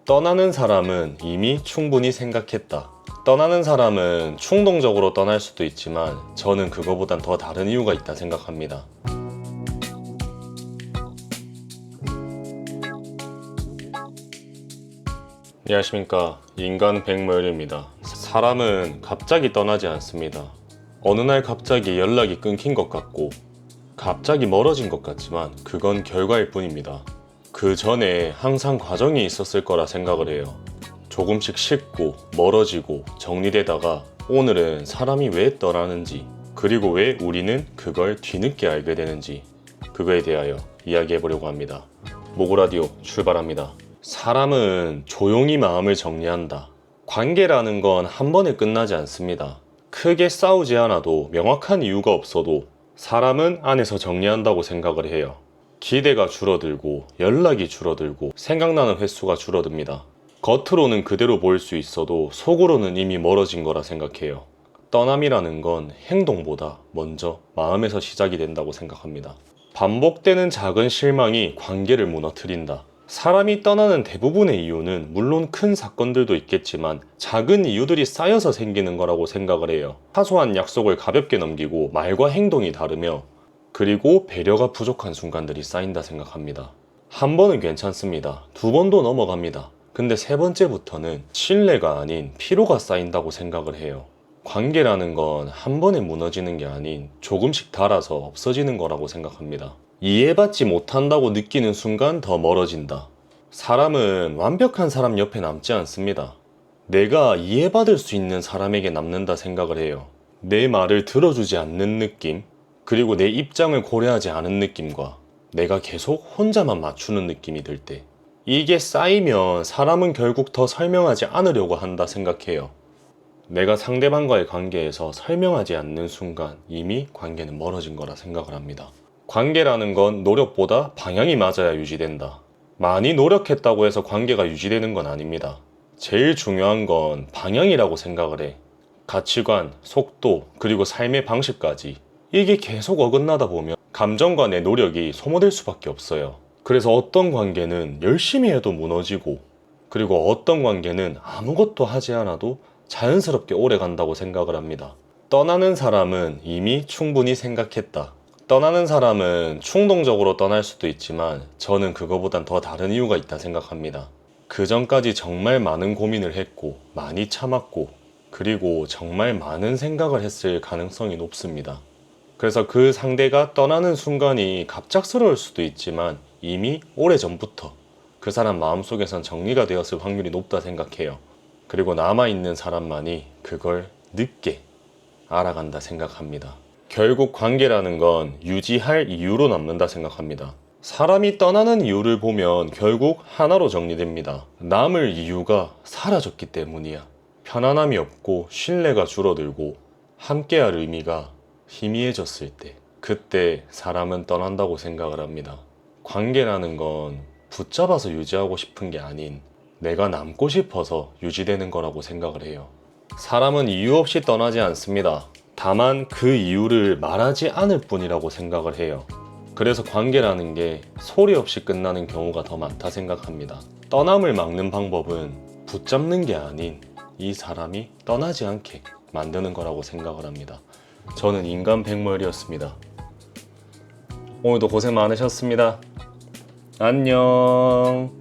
떠나는 사람은 이미 충분히 생각했다. 떠나는 사람은 충동적으로 떠날 수도 있지만 저는 그거보단 더 다른 이유가 있다 생각합니다. 안녕하십니까, 인간 백모열입니다. 사람은 갑자기 떠나지 않습니다. 어느 날 갑자기 연락이 끊긴 것 같고 갑자기 멀어진 것 같지만 그건 결과일 뿐입니다. 그 전에 항상 과정이 있었을 거라 생각을 해요. 조금씩 식고 멀어지고 정리되다가 오늘은 사람이 왜 떠나는지, 그리고 왜 우리는 그걸 뒤늦게 알게 되는지, 그거에 대하여 이야기해 보려고 합니다. 모고라디오 출발합니다. 사람은 조용히 마음을 정리한다. 관계라는 건 한 번에 끝나지 않습니다. 크게 싸우지 않아도 명확한 이유가 없어도 사람은 안에서 정리한다고 생각을 해요. 기대가 줄어들고 연락이 줄어들고 생각나는 횟수가 줄어듭니다. 겉으로는 그대로 보일 수 있어도 속으로는 이미 멀어진 거라 생각해요. 떠남이라는 건 행동보다 먼저 마음에서 시작이 된다고 생각합니다. 반복되는 작은 실망이 관계를 무너뜨린다. 사람이 떠나는 대부분의 이유는 물론 큰 사건들도 있겠지만 작은 이유들이 쌓여서 생기는 거라고 생각을 해요. 사소한 약속을 가볍게 넘기고 말과 행동이 다르며, 그리고 배려가 부족한 순간들이 쌓인다 생각합니다. 한 번은 괜찮습니다. 두 번도 넘어갑니다. 근데 세 번째부터는 신뢰가 아닌 피로가 쌓인다고 생각을 해요. 관계라는 건 한 번에 무너지는 게 아닌 조금씩 닳아서 없어지는 거라고 생각합니다. 이해받지 못한다고 느끼는 순간 더 멀어진다. 사람은 완벽한 사람 옆에 남지 않습니다. 내가 이해받을 수 있는 사람에게 남는다 생각을 해요. 내 말을 들어주지 않는 느낌, 그리고 내 입장을 고려하지 않은 느낌과 내가 계속 혼자만 맞추는 느낌이 들 때, 이게 쌓이면 사람은 결국 더 설명하지 않으려고 한다 생각해요. 내가 상대방과의 관계에서 설명하지 않는 순간 이미 관계는 멀어진 거라 생각을 합니다. 관계라는 건 노력보다 방향이 맞아야 유지된다. 많이 노력했다고 해서 관계가 유지되는 건 아닙니다. 제일 중요한 건 방향이라고 생각을 해. 가치관, 속도, 그리고 삶의 방식까지. 이게 계속 어긋나다 보면 감정과 내 노력이 소모될 수밖에 없어요. 그래서 어떤 관계는 열심히 해도 무너지고, 그리고 어떤 관계는 아무것도 하지 않아도 자연스럽게 오래 간다고 생각을 합니다. 떠나는 사람은 이미 충분히 생각했다. 떠나는 사람은 충동적으로 떠날 수도 있지만 저는 그거보단 더 다른 이유가 있다 생각합니다. 그 전까지 정말 많은 고민을 했고 많이 참았고, 그리고 정말 많은 생각을 했을 가능성이 높습니다. 그래서 그 상대가 떠나는 순간이 갑작스러울 수도 있지만 이미 오래전부터 그 사람 마음속에선 정리가 되었을 확률이 높다 생각해요. 그리고 남아있는 사람만이 그걸 늦게 알아간다 생각합니다. 결국 관계라는 건 유지할 이유로 남는다 생각합니다. 사람이 떠나는 이유를 보면 결국 하나로 정리됩니다. 남을 이유가 사라졌기 때문이야. 편안함이 없고 신뢰가 줄어들고 함께할 의미가 희미해졌을 때, 그때 사람은 떠난다고 생각을 합니다. 관계라는 건 붙잡아서 유지하고 싶은 게 아닌 내가 남고 싶어서 유지되는 거라고 생각을 해요. 사람은 이유 없이 떠나지 않습니다. 다만 그 이유를 말하지 않을 뿐이라고 생각을 해요. 그래서 관계라는 게 소리 없이 끝나는 경우가 더 많다 생각합니다. 떠남을 막는 방법은 붙잡는 게 아닌 이 사람이 떠나지 않게 만드는 거라고 생각을 합니다. 저는 인간 백모열이었습니다. 오늘도 고생 많으셨습니다. 안녕.